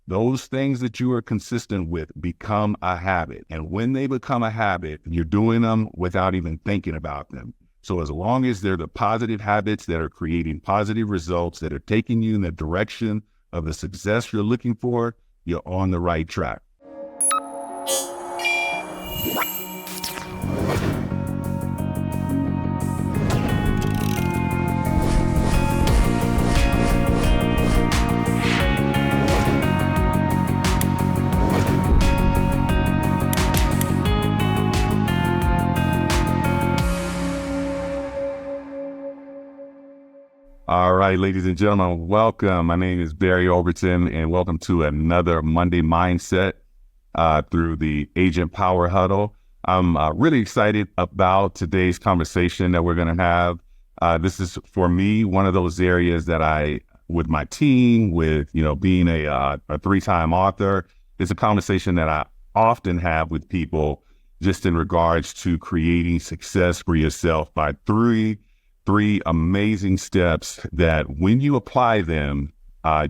those things that you are consistent with become a habit. And when they become a habit, you're doing them without even thinking about them. So as long as they're the positive habits that are creating positive results, that are taking you in the direction of the success you're looking for, you're on the right track. All right, ladies and gentlemen, welcome. My name is Barry Overton, and welcome to another Monday Mindset through the Agent Power Huddle. I'm really excited about today's conversation that we're going to have. This is, for me, one of those areas that with my team, with being a three-time author, it's a conversation that I often have with people just in regards to creating success for yourself by three amazing steps that when you apply them,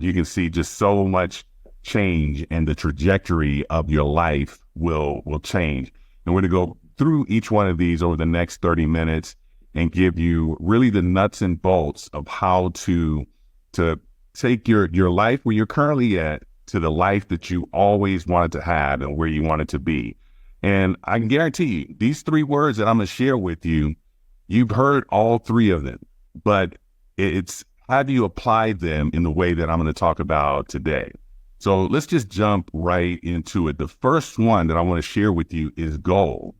you can see just so much change, and the trajectory of your life will change. And we're going to go through each one of these over the next 30 minutes and give you really the nuts and bolts of how to take your life where you're currently at to the life that you always wanted to have and where you want it to be. And I can guarantee you, these three words that I'm going to share with you, you've heard all three of them, but it's how do you apply them in the way that I'm going to talk about today? So let's just jump right into it. The first one that I want to share with you is goal.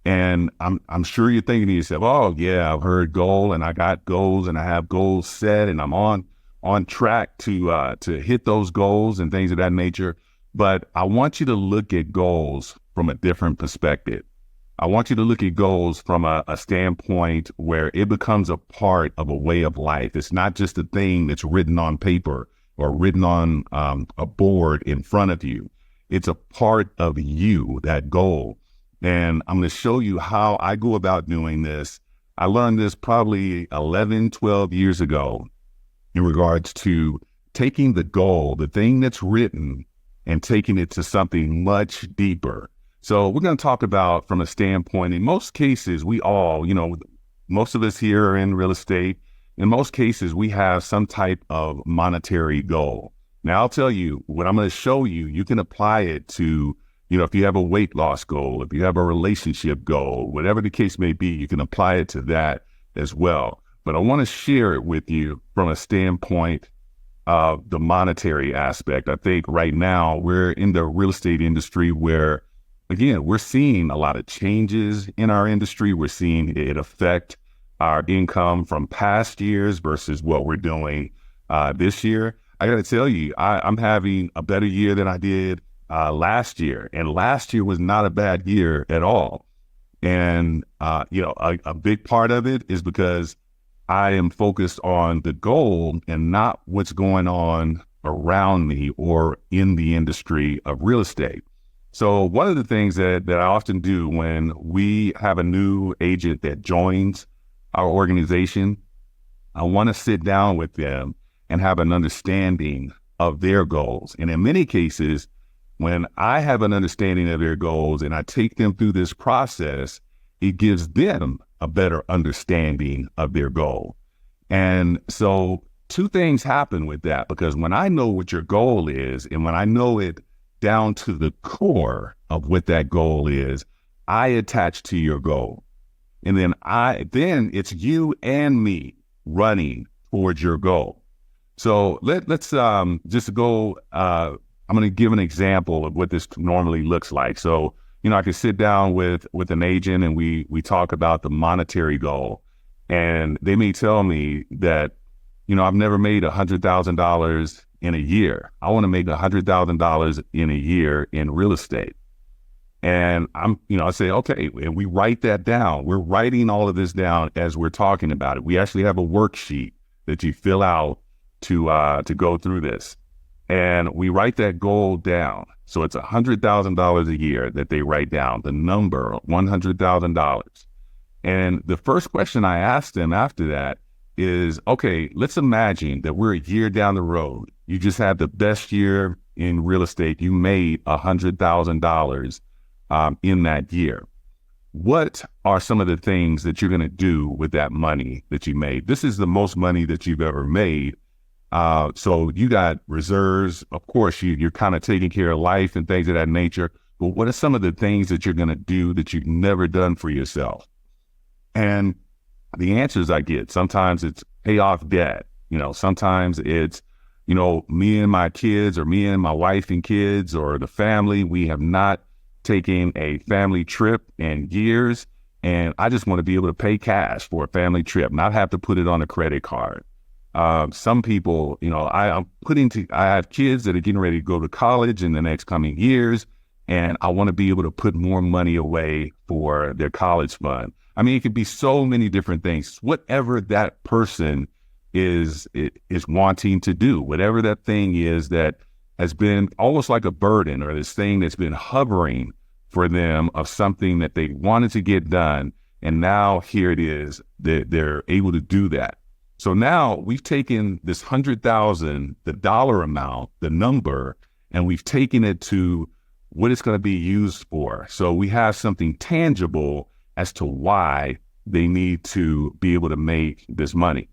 And I'm sure you're thinking to yourself, oh yeah, I've heard goal, and I got goals, and I have goals set, and I'm on track to hit those goals and things of that nature. But I want you to look at goals from a different perspective. I want you to look at goals from a standpoint where it becomes a part of a way of life. It's not just a thing that's written on paper or written on a board in front of you. It's a part of you, that goal. And I'm going to show you how I go about doing this. I learned this probably 11, 12 years ago in regards to taking the goal, the thing that's written, and taking it to something much deeper. So we're going to talk about from a standpoint, in most cases, we all, most of us here are in real estate. In most cases, we have some type of monetary goal. Now, I'll tell you, what I'm going to show you, you can apply it to, if you have a weight loss goal, if you have a relationship goal, whatever the case may be, you can apply it to that as well. But I want to share it with you from a standpoint of the monetary aspect. I think right now we're in the real estate industry where, again, we're seeing a lot of changes in our industry. We're seeing it affect our income from past years versus what we're doing this year. I got to tell you, I'm having a better year than I did last year. And last year was not a bad year at all. And, a big part of it is because I am focused on the goal and not what's going on around me or in the industry of real estate. So one of the things that I often do when we have a new agent that joins our organization, I want to sit down with them and have an understanding of their goals. And in many cases, when I have an understanding of their goals and I take them through this process, it gives them a better understanding of their goal. And so two things happen with that, because when I know what your goal is and when I know it down to the core of what that goal is, I attach to your goal. And then it's you and me running towards your goal. So let's just go, I'm going to give an example of what this normally looks like. So, I can sit down with an agent and we talk about the monetary goal, and they may tell me that, I've never made $100,000 in a year. I want to make $100,000 in a year in real estate. And I say, okay, and we write that down. We're writing all of this down as we're talking about it. We actually have a worksheet that you fill out to go through this. And we write that goal down. So it's $100,000 a year that they write down, the number, $100,000. And the first question I ask them after that is, okay, let's imagine that we're a year down the road. You just had the best year in real estate, you made $100,000 in that year. What are some of the things that you're going to do with that money that you made? This is the most money that you've ever made. So you got reserves. Of course, you're kind of taking care of life and things of that nature. But what are some of the things that you're going to do that you've never done for yourself? And the answers I get, sometimes it's pay off debt. Sometimes it's, me and my kids, or me and my wife and kids, or the family, we have not taken a family trip in years. And I just want to be able to pay cash for a family trip, not have to put it on a credit card. Some people, I have kids that are getting ready to go to college in the next coming years, and I want to be able to put more money away for their college fund. I mean, it could be so many different things. Whatever that person is wanting to do, whatever that thing is that has been almost like a burden, or this thing that's been hovering for them, of something that they wanted to get done. And now here it is, that they're able to do that. So now we've taken this 100,000, the dollar amount, the number, and we've taken it to what it's going to be used for. So we have something tangible as to why they need to be able to make this money.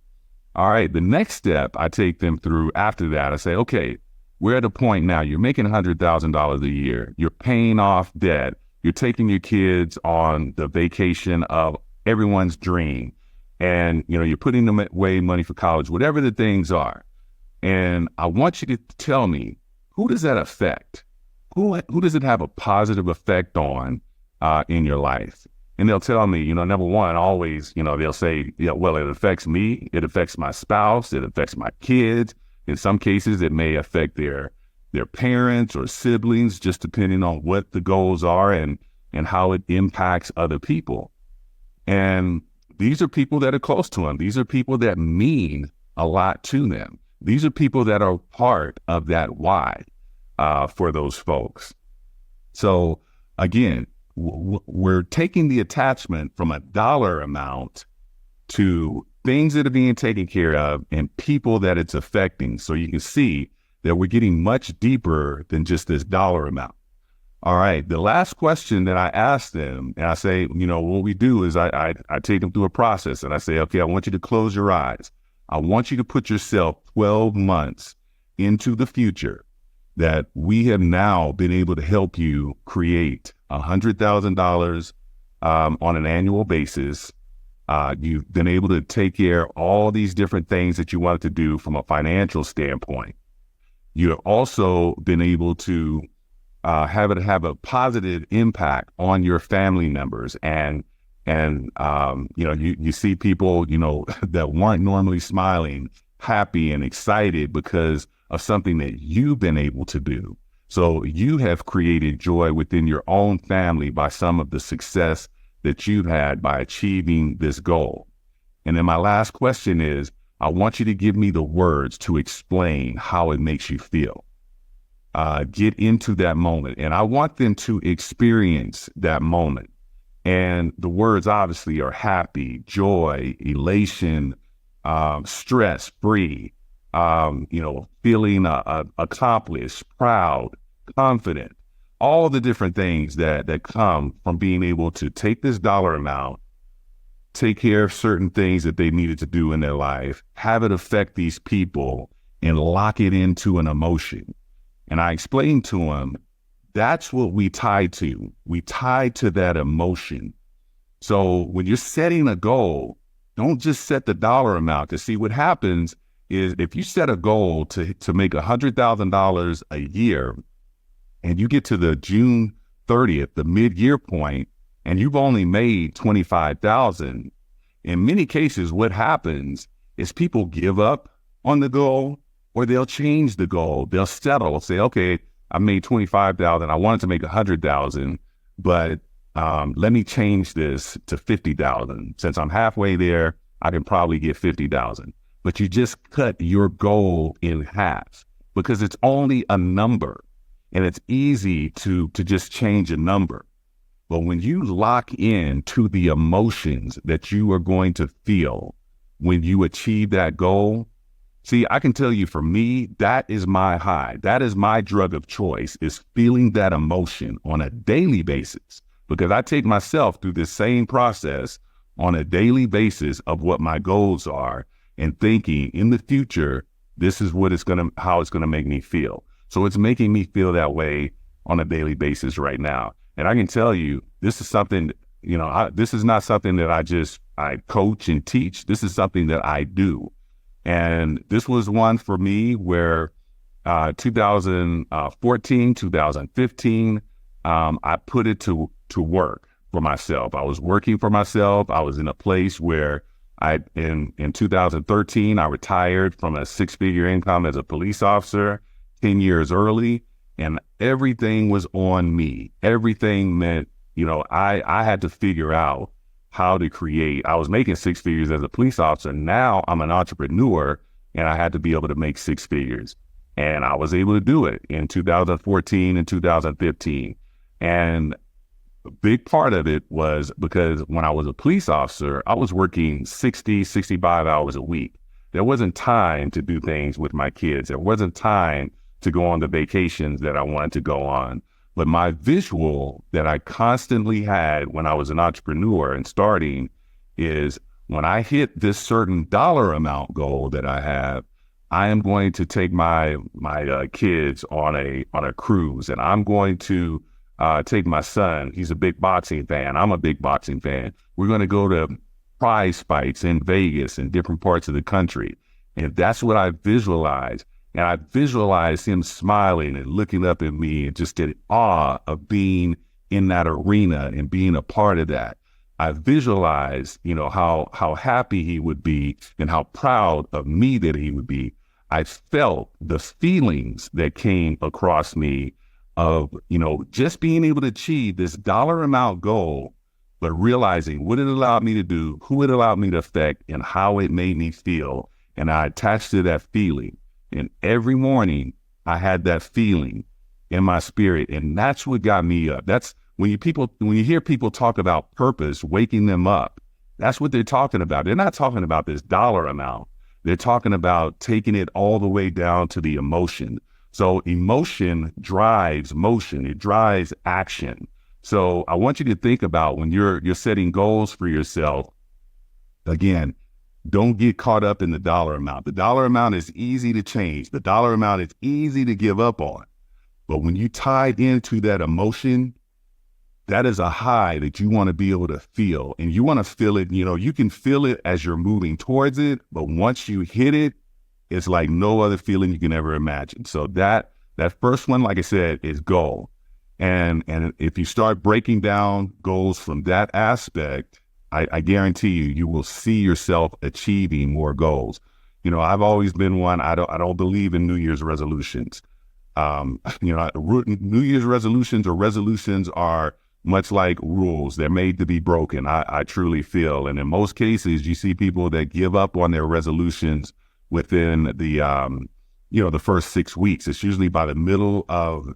All right, the next step I take them through after that, I say, okay, we're at a point now, you're making $100,000 a year, you're paying off debt, you're taking your kids on the vacation of everyone's dream, and you're putting them away money for college, whatever the things are. And I want you to tell me, who does that affect? Who does it have a positive effect on in your life? And they'll tell me, number one, always, they'll say, well, it affects me, it affects my spouse, it affects my kids. In some cases, it may affect their parents or siblings, just depending on what the goals are and how it impacts other people. And these are people that are close to them. These are people that mean a lot to them. These are people that are part of that why for those folks. So again, we're taking the attachment from a dollar amount to things that are being taken care of and people that it's affecting. So you can see that we're getting much deeper than just this dollar amount. All right. The last question that I ask them, and I say, what we do is I take them through a process, and I say, okay, I want you to close your eyes. I want you to put yourself 12 months into the future, that we have now been able to help you create $100,000 on an annual basis. You've been able to take care of all these different things that you wanted to do from a financial standpoint. You've also been able to have it have a positive impact on your family members. And you see people, that weren't normally smiling, happy and excited because of something that you've been able to do. So you have created joy within your own family by some of the success that you've had by achieving this goal. And then my last question is, I want you to give me the words to explain how it makes you feel. Get into that moment. And I want them to experience that moment. And the words obviously are happy, joy, elation, stress-free, feeling accomplished, proud, confident, all the different things that come from being able to take this dollar amount, take care of certain things that they needed to do in their life, have it affect these people, and lock it into an emotion. And I explained to them, that's what we tie to. We tie to that emotion. So when you're setting a goal, don't just set the dollar amount. To see what happens is, if you set a goal to make $100,000 a year, and you get to the June 30th, the mid-year point, and you've only made $25,000, in many cases, what happens is people give up on the goal, or they'll change the goal. They'll settle, say, okay, I made $25,000. I wanted to make $100,000, but let me change this to $50,000. Since I'm halfway there, I can probably get $50,000. But you just cut your goal in half, because it's only a number, and it's easy to just change a number. But when you lock in to the emotions that you are going to feel when you achieve that goal, See, I can tell you for me, that is my high. That is my drug of choice, is feeling that emotion on a daily basis, because I take myself through this same process on a daily basis of what my goals are and thinking in the future, this is how it's going to make me feel. So it's making me feel that way on a daily basis right now. And I can tell you, this is something, this is not something that I coach and teach. This is something that I do. And this was one for me where 2014, 2015, I put it to work for myself. I was working for myself. I was in a place where in 2013, I retired from a six-figure income as a police officer 10 years early, and everything was on me. Everything meant, I had to figure out how to create. I was making six figures as a police officer. Now I'm an entrepreneur and I had to be able to make six figures. And I was able to do it in 2014 and 2015. And a big part of it was because when I was a police officer, I was working 60, 65 hours a week. There wasn't time to do things with my kids. There wasn't time to go on the vacations that I wanted to go on. But my visual that I constantly had when I was an entrepreneur and starting is when I hit this certain dollar amount goal that I have, I am going to take my kids on a cruise, and I'm going to take my son. He's a big boxing fan. I'm a big boxing fan. We're going to go to prize fights in Vegas and different parts of the country. And that's what I visualize. And I visualized him smiling and looking up at me and just in awe of being in that arena and being a part of that. I visualized, how happy he would be and how proud of me that he would be. I felt the feelings that came across me of, just being able to achieve this dollar amount goal, but realizing what it allowed me to do, who it allowed me to affect, and how it made me feel. And I attached to that feeling. And every morning I had that feeling in my spirit. And that's what got me up. That's when you hear people talk about purpose, waking them up, that's what they're talking about. They're not talking about this dollar amount. They're talking about taking it all the way down to the emotion. So emotion drives motion. It drives action. So I want you to think about when you're setting goals for yourself, again, don't get caught up in the dollar amount. The dollar amount is easy to change. The dollar amount is easy to give up on. But when you tie into that emotion, that is a high that you want to be able to feel. And you want to feel it, you can feel it as you're moving towards it. But once you hit it, it's like no other feeling you can ever imagine. So that first one, like I said, is goal. And if you start breaking down goals from that aspect, I guarantee you will see yourself achieving more goals. I've always been one. I don't believe in New Year's resolutions. New Year's resolutions are much like rules. They're made to be broken. I truly feel. And in most cases, you see people that give up on their resolutions within the first 6 weeks. It's usually by the middle of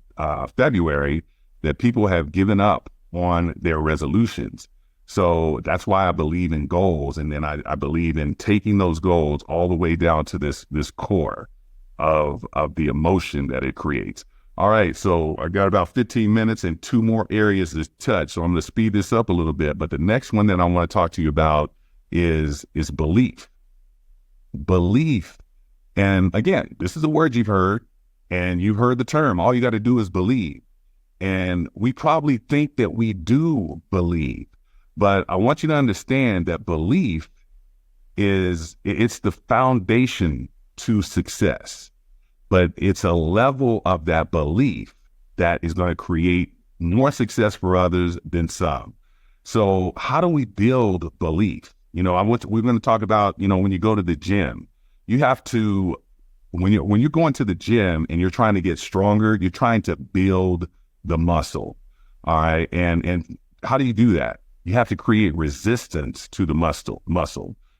February that people have given up on their resolutions. So that's why I believe in goals. And then I believe in taking those goals all the way down to this core of the emotion that it creates. All right. So I got about 15 minutes and two more areas to touch. So I'm going to speed this up a little bit. But the next one that I want to talk to you about is belief. Belief. And again, this is a word you've heard, and you've heard the term. All you got to do is believe. And we probably think that we do believe. But I want you to understand that belief it's the foundation to success, but it's a level of that belief that is going to create more success for others than some. So how do we build belief? We're going to talk about, when you go to the gym, you have to, when you're going to the gym and you're trying to get stronger, you're trying to build the muscle. All right. And how do you do that? You have to create resistance to the muscle.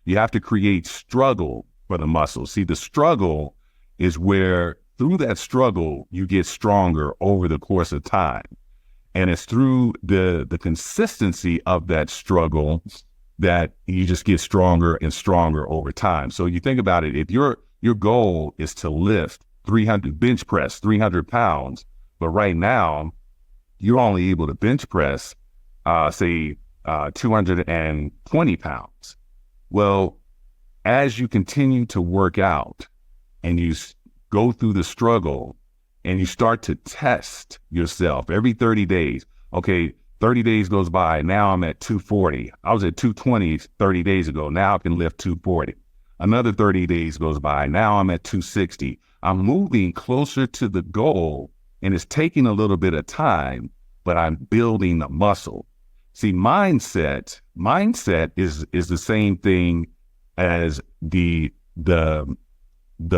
You have to create struggle for the muscle. See, the struggle is where through that struggle, you get stronger over the course of time. And it's through the consistency of that struggle that you just get stronger and stronger over time. So you think about it, if you're your goal is to lift 300, bench press 300 pounds. But right now, you're only able to bench press, say, 220 pounds. Well, as you continue to work out and you go through the struggle and you start to test yourself every 30 days, okay, 30 days goes by, now I'm at 240. I was at 220 30 days ago. Now I can lift 240. Another 30 days goes by. Now I'm at 260. I'm moving closer to the goal, and it's taking a little bit of time, but I'm building the muscle. See, mindset is the same thing as the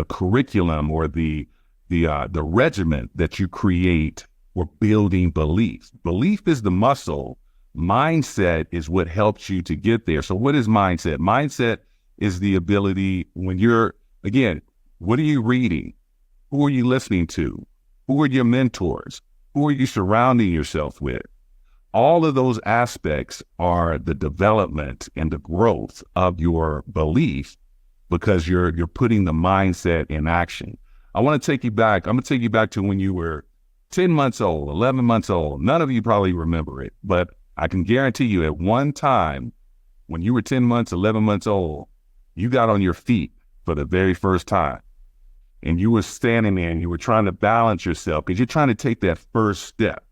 curriculum or the regimen that you create for building belief. Belief is the muscle. Mindset is what helps you to get there. So what is mindset? Mindset is the ability when you're, again, what are you reading? Who are you listening to? Who are your mentors? Who are you surrounding yourself with? All of those aspects are the development and the growth of your belief because you're putting the mindset in action. I want to take you back. I'm going to take you back to when you were 10 months old, 11 months old. None of you probably remember it, but I can guarantee you at one time when you were 10 months, 11 months old, you got on your feet for the very first time and you were standing there and you were trying to balance yourself because you're trying to take that first step.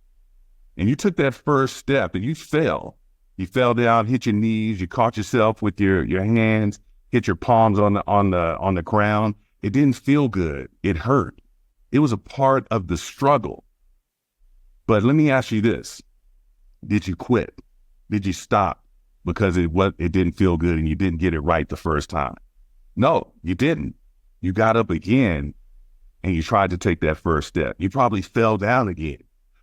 And you took that first step and you fell. You fell down, hit your knees, you caught yourself with your hands, hit your palms on the ground. It didn't feel good. It hurt. It was a part of the struggle. But let me ask you this. Did you quit? Did you stop because it didn't feel good and you didn't get it right the first time? No, you didn't. You got up again and you tried to take that first step. You probably fell down again,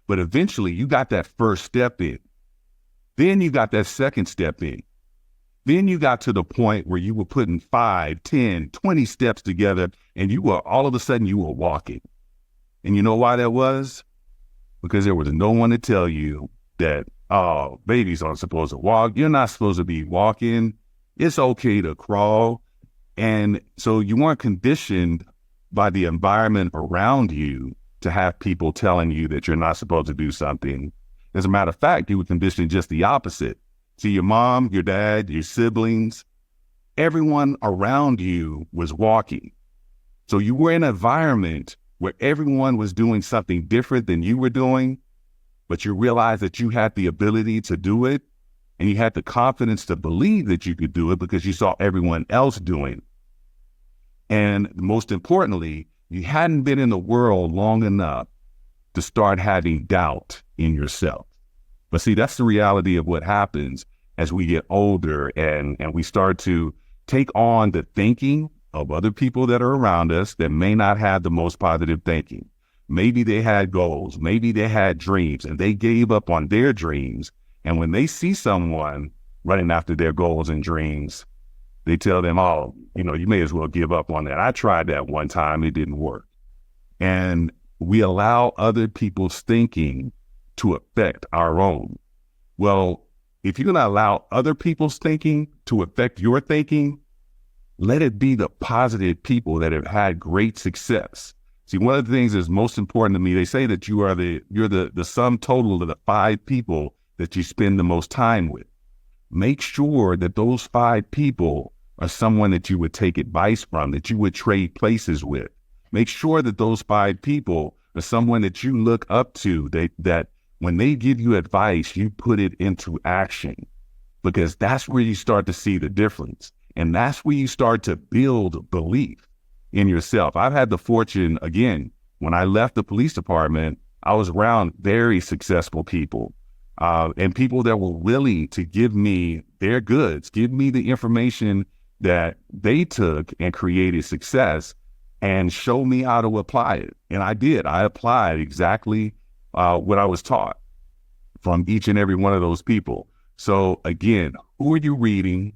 but eventually you got that first step in. Then you got that second step in. Then you got to the point where you were putting 5, 10, 20 steps together and all of a sudden you were walking. And you know why that was? Because there was no one to tell you that, oh, babies aren't supposed to walk. You're not supposed to be walking. It's okay to crawl. And so you weren't conditioned by the environment around you to have people telling you that you're not supposed to do something. As a matter of fact, you were conditioned just the opposite. See, your mom, your dad, your siblings, everyone around you was walking. So you were in an environment where everyone was doing something different than you were doing, but you realized that you had the ability to do it and you had the confidence to believe that you could do it because you saw everyone else doing it. And most importantly, you hadn't been in the world long enough to start having doubt in yourself. But see, that's the reality of what happens as we get older and we start to take on the thinking of other people that are around us that may not have the most positive thinking. Maybe they had goals, maybe they had dreams, and they gave up on their dreams. And when they see someone running after their goals and dreams, they tell them, oh, you may as well give up on that. I tried that one time, it didn't work. And we allow other people's thinking to affect our own. Well, if you're going to allow other people's thinking to affect your thinking, let it be the positive people that have had great success. See, one of the things that's most important to me, they say that you're the sum total of the 5 people that you spend the most time with. Make sure that those 5 people are someone that you would take advice from, that you would trade places with. Make sure that those 5 people are someone that you look up to, that when they give you advice, you put it into action, because that's where you start to see the difference. And that's where you start to build belief in yourself. I've had the fortune, again, when I left the police department, I was around very successful people and people that were willing to give me their goods, give me the information that they took and created success and show me how to apply it. And I did. I applied exactly what I was taught from each and every one of those people. So again, who are you reading?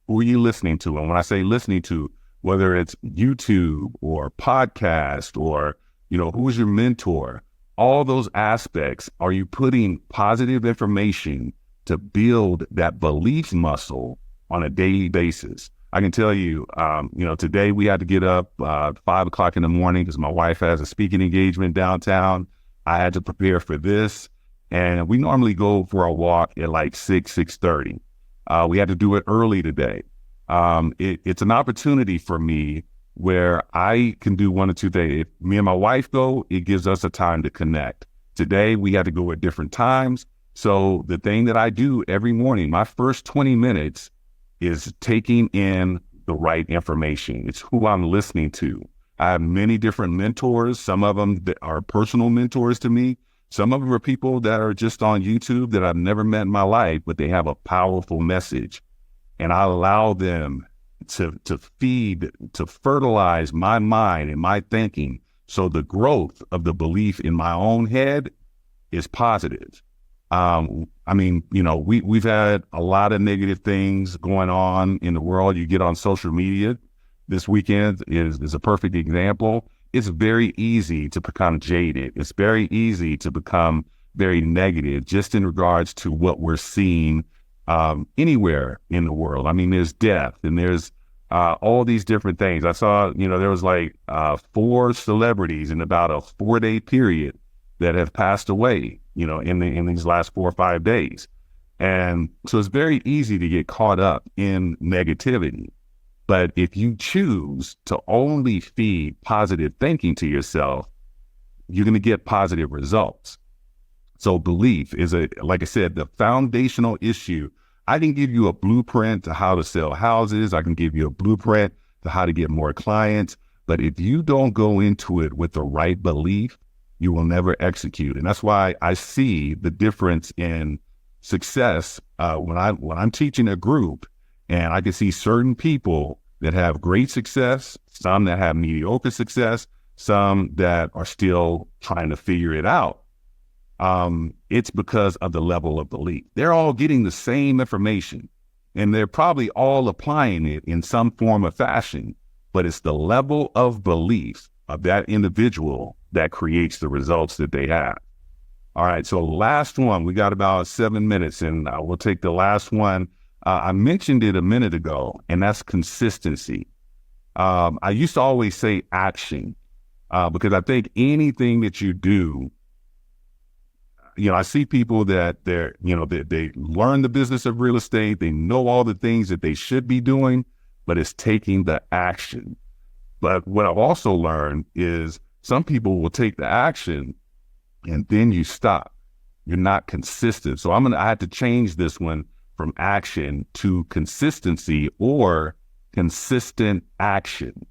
Who are you listening to? And when I say listening to, whether it's YouTube or podcast or, who's your mentor, all those aspects, are you putting positive information to build that belief muscle on a daily basis? I can tell you, today we had to get up 5 o'clock in the morning because my wife has a speaking engagement downtown. I had to prepare for this. And we normally go for a walk at like 6:30. We had to do it early today. It's an opportunity for me where I can do one or two things. If me and my wife go, it gives us a time to connect. Today, we had to go at different times. So the thing that I do every morning, my first 20 minutes is taking in the right information. It's who I'm listening to. I have many different mentors. Some of them that are personal mentors to me. Some of them are people that are just on YouTube that I've never met in my life, but they have a powerful message. And I allow them to feed, to fertilize my mind and my thinking. So the growth of the belief in my own head is positive. We've had a lot of negative things going on in the world. You get on social media. This weekend is a perfect example. It's very easy to become jaded. It's very easy to become very negative just in regards to what we're seeing anywhere in the world. I mean, there's death and there's all these different things. I saw, there was like 4 celebrities in about a 4-day period that have passed away, in these last 4 or 5 days. And so it's very easy to get caught up in negativity. But if you choose to only feed positive thinking to yourself, you're going to get positive results. So belief is like I said, the foundational issue. I can give you a blueprint to how to sell houses. I can give you a blueprint to how to get more clients. But if you don't go into it with the right belief, you will never execute. And that's why I see the difference in success when I'm teaching a group. And I can see certain people that have great success, some that have mediocre success, some that are still trying to figure it out. It's because of the level of belief. They're all getting the same information and they're probably all applying it in some form or fashion, but it's the level of belief of that individual that creates the results that they have. All right, so last one, we got about 7 minutes and we'll take the last one. I mentioned it a minute ago, and that's consistency. I used to always say action because I think anything that you do, I see people that they learn the business of real estate. They know all the things that they should be doing, but it's taking the action. But what I've also learned is some people will take the action and then you stop. You're not consistent. So I had to change this one from action to consistency or consistent action.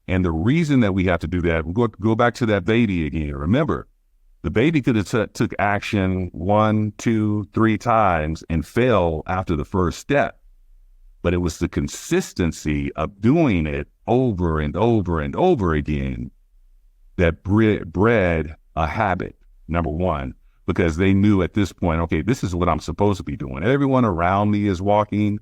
And the reason that we have to do that, we'll go back to that baby again. Remember, the baby could have took action 1, 2, 3 times and fell after the first step. But it was the consistency of doing it over and over and over again that bred a habit, number one, because they knew at this point, okay, this is what I'm supposed to be doing. Everyone around me is walking.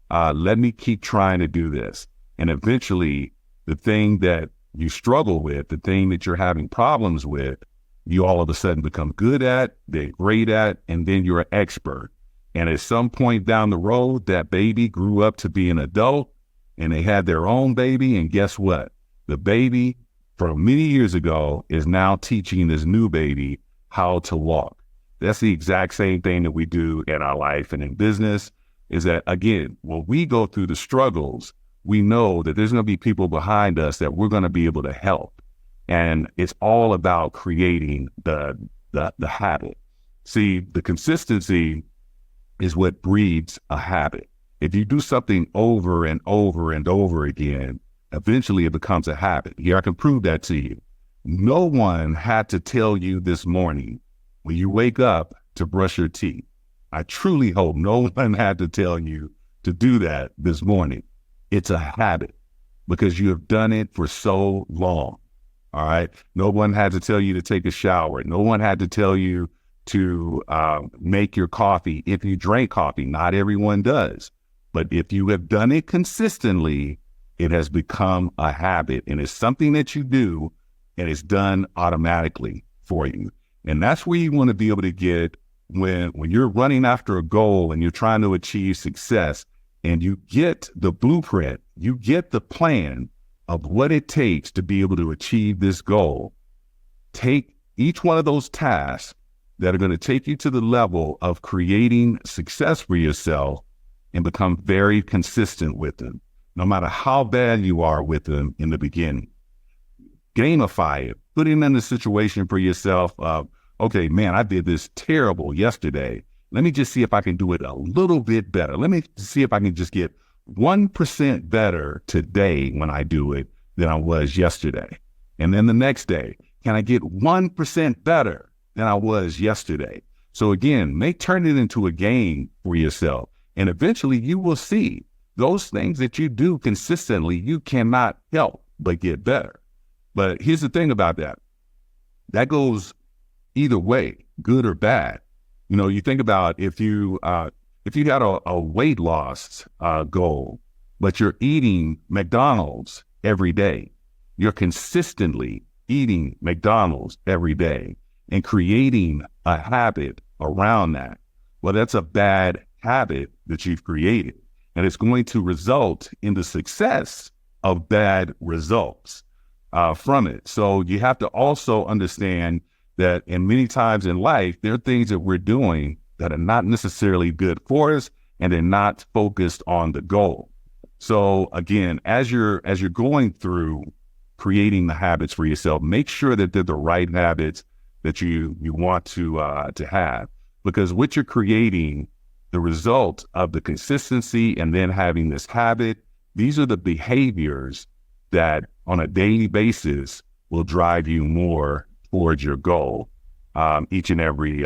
Let me keep trying to do this. And eventually, the thing that you struggle with, the thing that you're having problems with, you all of a sudden become good at, they're great at, and then you're an expert. And at some point down the road, that baby grew up to be an adult and they had their own baby. And guess what? The baby from many years ago is now teaching this new baby how to walk. That's the exact same thing that we do in our life and in business, is that, again, when we go through the struggles, we know that there's going to be people behind us that we're going to be able to help. And it's all about creating the habit. See, the consistency is what breeds a habit. If you do something over and over and over again, eventually it becomes a habit. Here, I can prove that to you. No one had to tell you this morning when you wake up to brush your teeth. I truly hope no one had to tell you to do that this morning. It's a habit because you have done it for so long. All right. No one had to tell you to take a shower. No one had to tell you to make your coffee. If you drink coffee, not everyone does. But if you have done it consistently, it has become a habit and it's something that you do and it's done automatically for you. And that's where you want to be able to get when you're running after a goal and you're trying to achieve success. and you get the blueprint, you get the plan of what it takes to be able to achieve this goal, take each one of those tasks that are going to take you to the level of creating success for yourself and become very consistent with them, no matter how bad you are with them in the beginning. Gamify it. Put it in the situation for yourself of, okay, man, I did this terrible yesterday. Let me just see if I can do it a little bit better. Let me see if I can just get 1% better today when I do it than I was yesterday. And then the next day, can I get 1% better than I was yesterday? So again, turn it into a game for yourself. And eventually you will see those things that you do consistently, you cannot help but get better. But here's the thing about that. That goes either way, good or bad. You know, you think about if you had a weight loss goal, but you're eating McDonald's every day, you're consistently eating McDonald's every day and creating a habit around that. Well, that's a bad habit that you've created, and it's going to result in the success of bad results from it. So you have to also understand that in many times in life, there are things that we're doing that are not necessarily good for us, and they're not focused on the goal. So again, as you're going through creating the habits for yourself, make sure that they're the right habits that you want to have, because what you're creating, the result of the consistency and then having this habit, these are the behaviors that on a daily basis will drive you more towards your goal each and every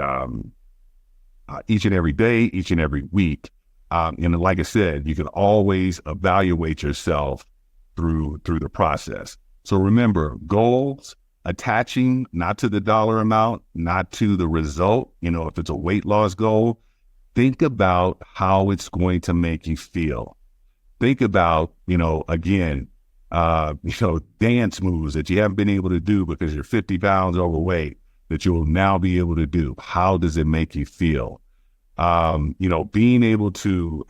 day, each and every week. And like I said, you can always evaluate yourself through the process. So remember, goals, attaching not to the dollar amount, not to the result. You know, if it's a weight loss goal, think about how it's going to make you feel. Think about, again, dance moves that you haven't been able to do because you're 50 pounds overweight that you'll now be able to do. How does it make you feel? Being able to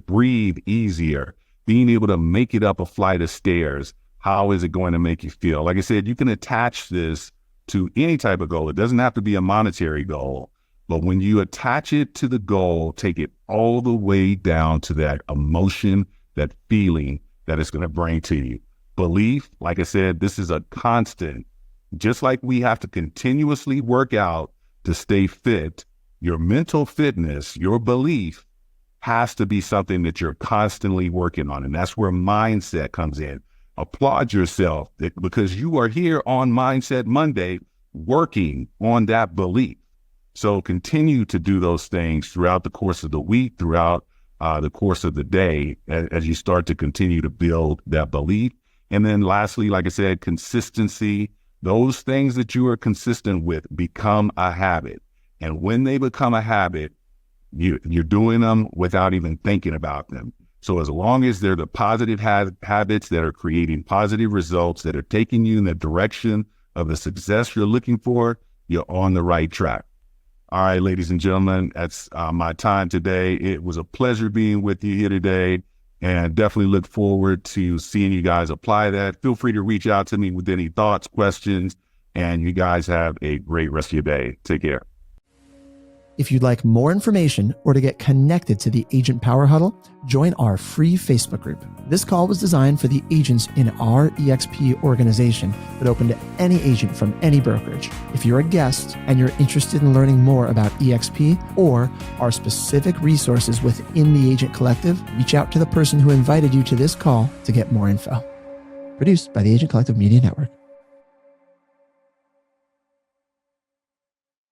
breathe easier, being able to make it up a flight of stairs. How is it going to make you feel? Like I said, you can attach this to any type of goal. It doesn't have to be a monetary goal, but when you attach it to the goal, take it all the way down to that emotion, that feeling that it's going to bring to you. Belief, like I said, this is a constant. Just like we have to continuously work out to stay fit, your mental fitness, your belief has to be something that you're constantly working on. And that's where mindset comes in. Applaud yourself because you are here on Mindset Monday working on that belief. So continue to do those things throughout the course of the week, throughout the course of the day, as you start to continue to build that belief. And then lastly, like I said, consistency. Those things that you are consistent with become a habit. And when they become a habit, you're doing them without even thinking about them. So as long as they're the positive habits that are creating positive results, that are taking you in the direction of the success you're looking for, you're on the right track. All right, ladies and gentlemen, that's my time today. It was a pleasure being with you here today, and definitely look forward to seeing you guys apply that. Feel free to reach out to me with any thoughts, questions, and you guys have a great rest of your day. Take care. If you'd like more information or to get connected to the Agent Power Huddle, join our free Facebook group. This call was designed for the agents in our EXP organization, but open to any agent from any brokerage. If you're a guest and you're interested in learning more about EXP or our specific resources within the Agent Collective, reach out to the person who invited you to this call to get more info. Produced by the Agent Collective Media Network.